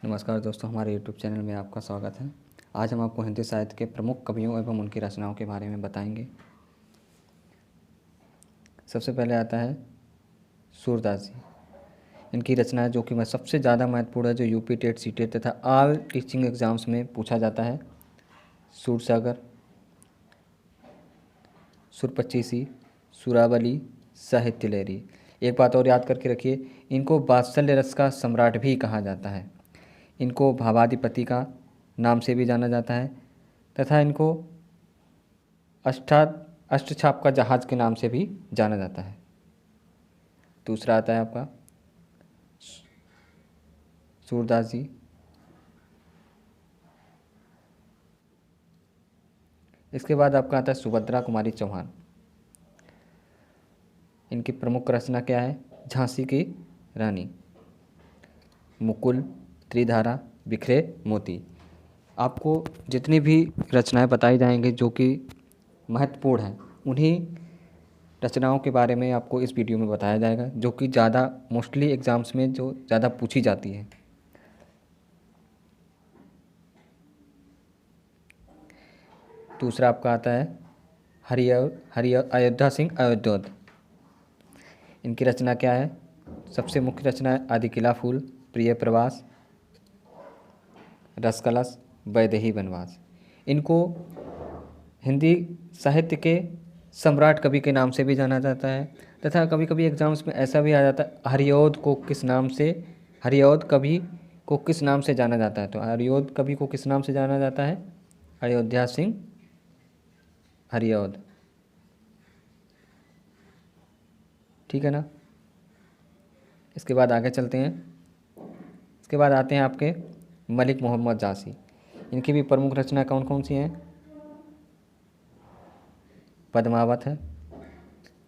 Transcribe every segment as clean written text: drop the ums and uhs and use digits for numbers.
नमस्कार दोस्तों, हमारे YouTube चैनल में आपका स्वागत है। आज हम आपको हिंदी साहित्य के प्रमुख कवियों एवं उनकी रचनाओं के बारे में बताएंगे। सबसे पहले आता है सूरदास जी। इनकी रचनाएं जो कि सबसे ज़्यादा महत्वपूर्ण है, जो यूपी टेट, सीटेट तथा ऑल टीचिंग एग्जाम्स में पूछा जाता है। सूरसागर, सुरपच्चीसी, सुरावली, साहित्य लहरी। एक बात और याद करके रखिए, इनको वात्सल्य रस का सम्राट भी कहा जाता है। इनको भावाधिपति का नाम से भी जाना जाता है तथा इनको अष्टछाप का जहाज के नाम से भी जाना जाता है। दूसरा आता है आपका सूरदास जी। इसके बाद आपका आता है सुभद्रा कुमारी चौहान। इनकी प्रमुख रचना क्या है? झांसी की रानी, मुकुल, त्रिधारा, बिखरे मोती। आपको जितनी भी रचनाएं बताई जाएंगी जो कि महत्वपूर्ण हैं, उन्हीं रचनाओं के बारे में आपको इस वीडियो में बताया जाएगा, जो कि ज़्यादा मोस्टली एग्ज़ाम्स में जो ज़्यादा पूछी जाती है। दूसरा आपका आता है अयोध्या सिंह अयोध्योत। इनकी रचना क्या है? सबसे मुख्य रचना है आदि किला फूल, प्रिय प्रवास, रसकलश, वैदेही वनवास। इनको हिंदी साहित्य के सम्राट कवि के नाम से भी जाना जाता है तथा कभी कभी एग्जाम्स में ऐसा भी आ जाता है, हरिऔध कवि को किस नाम से जाना जाता है? तो हरिऔध कवि को किस नाम से जाना जाता है? अयोध्या सिंह हरिऔध। ठीक है ना। इसके बाद आगे चलते हैं। इसके बाद आते हैं आपके मलिक मोहम्मद जासी। इनकी भी प्रमुख रचना कौन कौन सी हैं? पद्मावत है,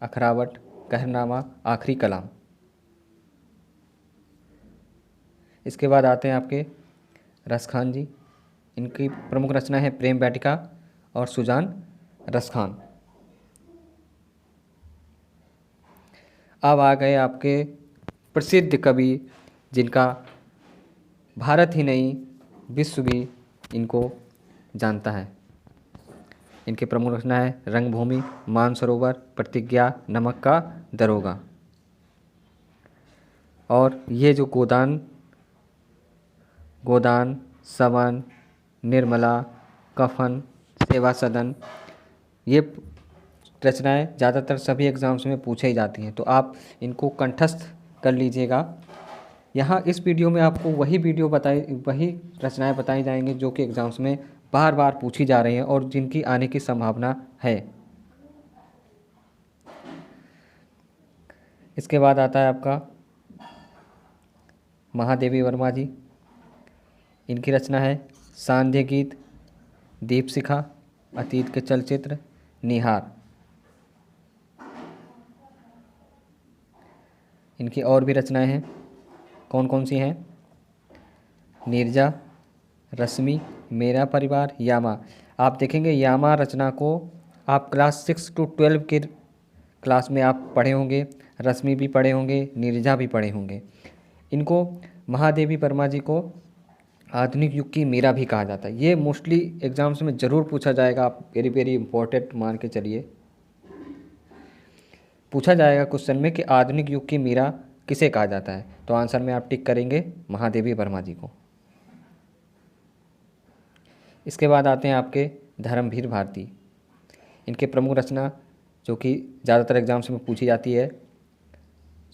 अखरावट, कहरनामा, आखिरी कलाम। इसके बाद आते हैं आपके रसखान जी। इनकी प्रमुख रचना है प्रेम वाटिका और सुजान रसखान। अब आ गए आपके प्रसिद्ध कवि, जिनका भारत ही नहीं विश्व भी इनको जानता है। इनकी प्रमुख रचना है रंगभूमि, मानसरोवर, प्रतिज्ञा, नमक का दरोगा। और ये जो गोदान, सवन, निर्मला, कफन, सेवा सदन, ये रचनाएं ज़्यादातर सभी एग्ज़ाम्स में पूछी जाती हैं, तो आप इनको कंठस्थ कर लीजिएगा। यहाँ इस वीडियो में आपको वही रचनाएं बताई जाएंगी जो कि एग्ज़ाम्स में बार बार पूछी जा रही हैं और जिनकी आने की संभावना है। इसके बाद आता है आपका महादेवी वर्मा जी। इनकी रचना है सांध्य गीत, दीपशिखा, अतीत के चलचित्र, निहार। इनकी और भी रचनाएं हैं, कौन कौन सी हैं? नीरजा, रश्मि, मेरा परिवार, यामा। आप देखेंगे यामा रचना को आप क्लास 6 to 12 के क्लास में आप पढ़े होंगे, रश्मि भी पढ़े होंगे, नीरजा भी पढ़े होंगे। इनको महादेवी वर्मा जी को आधुनिक युग की मीरा भी कहा जाता है। ये मोस्टली एग्जाम्स में ज़रूर पूछा जाएगा, आप वेरी वेरी इंपॉर्टेंट मान के चलिए। पूछा जाएगा क्वेश्चन में कि आधुनिक युग की मीरा किसे कहा जाता है, तो आंसर में आप टिक करेंगे महादेवी वर्मा जी को। इसके बाद आते हैं आपके धर्मवीर भारती। इनके प्रमुख रचना जो कि ज़्यादातर एग्जाम्स में पूछी जाती है,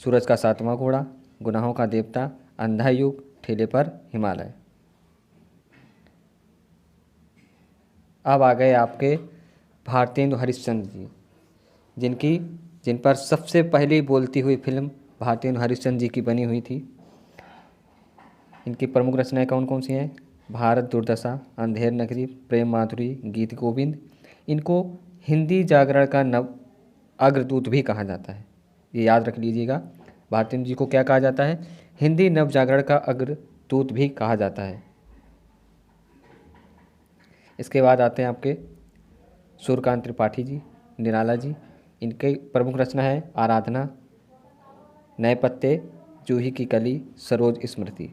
सूरज का सातवां घोड़ा, गुनाहों का देवता, अंधा युग, ठेले पर हिमालय। अब आ गए आपके भारतेंदु हरिश्चंद्र जी, जिन पर सबसे पहली बोलती हुई फिल्म भारतेंदु हरिश्चंद्र जी की बनी हुई थी। इनकी प्रमुख रचनाएं कौन कौन सी हैं? भारत दुर्दशा, अंधेर नगरी, प्रेम माधुरी, गीत गोविंद। इनको हिंदी जागरण का नव अग्रदूत भी कहा जाता है, ये याद रख लीजिएगा। भारतेंदु जी को क्या कहा जाता है? हिंदी नव जागरण का अग्रदूत भी कहा जाता है। इसके बाद आते हैं आपके सूर्यकांत त्रिपाठी जी, निराला जी। इनकी प्रमुख रचना है आराधना, नए पत्ते, जूही की कली, सरोज स्मृति।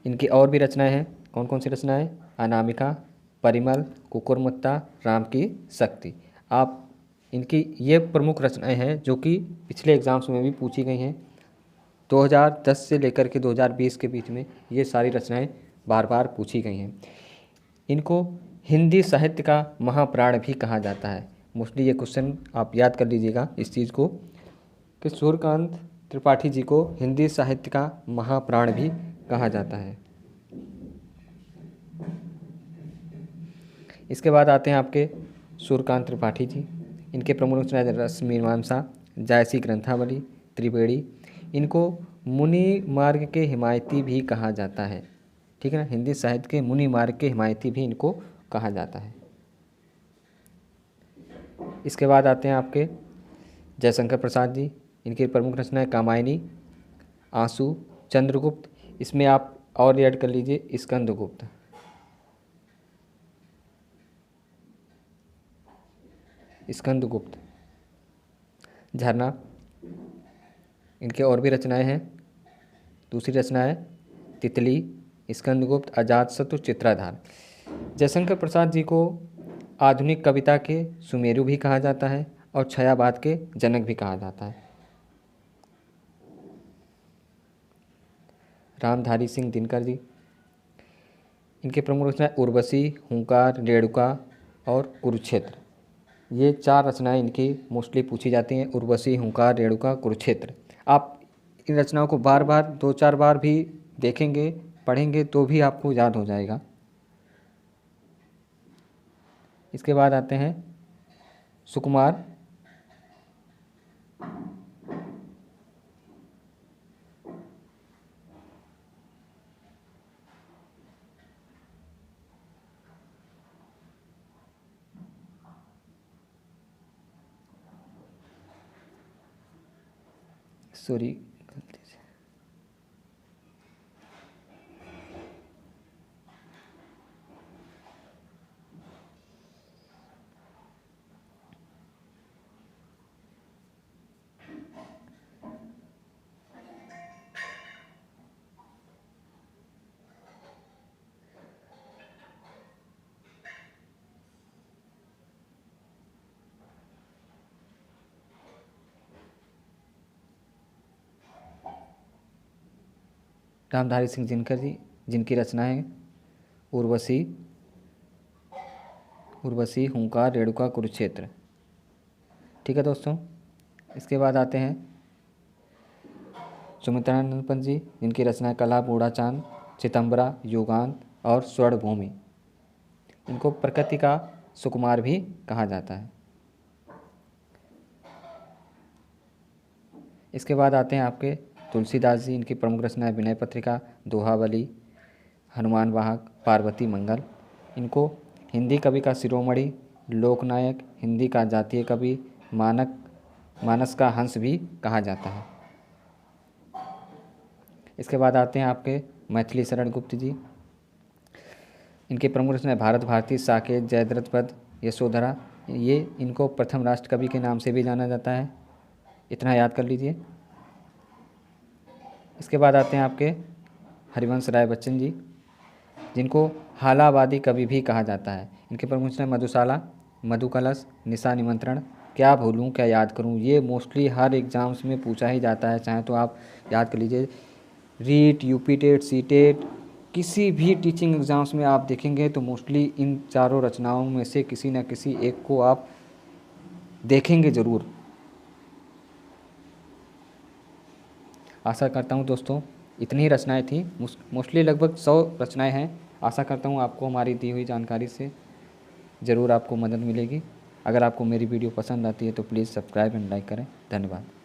इनकी और भी रचनाएं हैं। कौन कौन सी रचनाएं? अनामिका, परिमल, कुकुरमुत्ता, राम की शक्ति। आप इनकी ये प्रमुख रचनाएं हैं जो कि पिछले एग्ज़ाम्स में भी पूछी गई हैं। 2010 से लेकर के 2020 के बीच में ये सारी रचनाएं बार बार पूछी गई हैं। इनको हिंदी साहित्य का महाप्राण भी कहा जाता है। मोस्टली ये क्वेश्चन आप याद कर लीजिएगा इस चीज़ को कि सूर्यकांत त्रिपाठी जी को हिंदी साहित्य का महाप्राण भी कहा जाता है। इसके बाद आते हैं आपके सूर्यकांत त्रिपाठी जी। इनके प्रमुख रचनाएं रसमीमांसा, जायसी ग्रंथावली, त्रिवेणी। इनको मुनि मार्ग के हिमायती भी कहा जाता है। ठीक है ना, हिंदी साहित्य के मुनि मार्ग के हिमायती भी इनको कहा जाता है। इसके बाद आते हैं आपके जयशंकर प्रसाद जी। इनकी प्रमुख रचनाएं कामायनी, आंसू, चंद्रगुप्त। इसमें आप और ऐड कर लीजिए स्कंदगुप्त। स्कंदगुप्त, झरना। इनके और भी रचनाएं हैं। दूसरी रचना है तितली, स्कंदगुप्त, अजातशत्रु, चित्राधार। जयशंकर प्रसाद जी को आधुनिक कविता के सुमेरु भी कहा जाता है और छायावाद के जनक भी कहा जाता है। रामधारी सिंह दिनकर जी। इनके प्रमुख रचनाएं उर्वशी, हुंकार, रेणुका और कुरुक्षेत्र। ये 4 रचनाएं इनकी मोस्टली पूछी जाती हैं। उर्वशी, हुंकार, रेणुका, कुरुक्षेत्र। आप इन रचनाओं को बार बार 2-4 बार भी देखेंगे, पढ़ेंगे तो भी आपको याद हो जाएगा। इसके बाद आते हैं सुकुमार। सॉरी, गलती से। रामधारी सिंह दिनकर जी, जिनकी रचनाएं उर्वशी, हुंकार, रेणुका, कुरुक्षेत्र। ठीक है दोस्तों। इसके बाद आते हैं सुमित्रानंद पंत जी, जिनकी रचनाएं कला, बूढ़ा चांद, चितंबरा, युगांत और स्वर्णभूमि। इनको प्रकृति का सुकुमार भी कहा जाता है। इसके बाद आते हैं आपके तुलसीदास जी। इनकी प्रमुख रचनाएं विनय पत्रिका, दोहावली, हनुमान वाहक, पार्वती मंगल। इनको हिंदी कवि का शिरोमणि, लोकनायक, हिंदी का जातीय कवि, मानस का हंस भी कहा जाता है। इसके बाद आते हैं आपके मैथिली शरण गुप्त जी। इनके प्रमुख रचनाएं भारत भारती, साकेत, जयद्रथ पद, यशोधरा। ये इनको प्रथम राष्ट्र कवि के नाम से भी जाना जाता है। इतना याद कर लीजिए। इसके बाद आते हैं आपके हरिवंश राय बच्चन जी, जिनको हालावादी कवि भी कहा जाता है। इनके प्रमुख रचनाएं मधुशाला, मधुकलश, निशा निमंत्रण, क्या भूलूं क्या याद करूं। ये मोस्टली हर एग्ज़ाम्स में पूछा ही जाता है, चाहे तो आप याद कर लीजिए। REET, UP TET, C TET, किसी भी टीचिंग एग्ज़ाम्स में आप देखेंगे तो मोस्टली इन चारों रचनाओं में से किसी न किसी एक को आप देखेंगे ज़रूर। आशा करता हूँ दोस्तों इतनी ही रचनाएं थी। मोस्टली लगभग 100 रचनाएं हैं। आशा करता हूँ आपको हमारी दी हुई जानकारी से ज़रूर आपको मदद मिलेगी। अगर आपको मेरी वीडियो पसंद आती है तो प्लीज़ सब्सक्राइब एंड लाइक करें। धन्यवाद।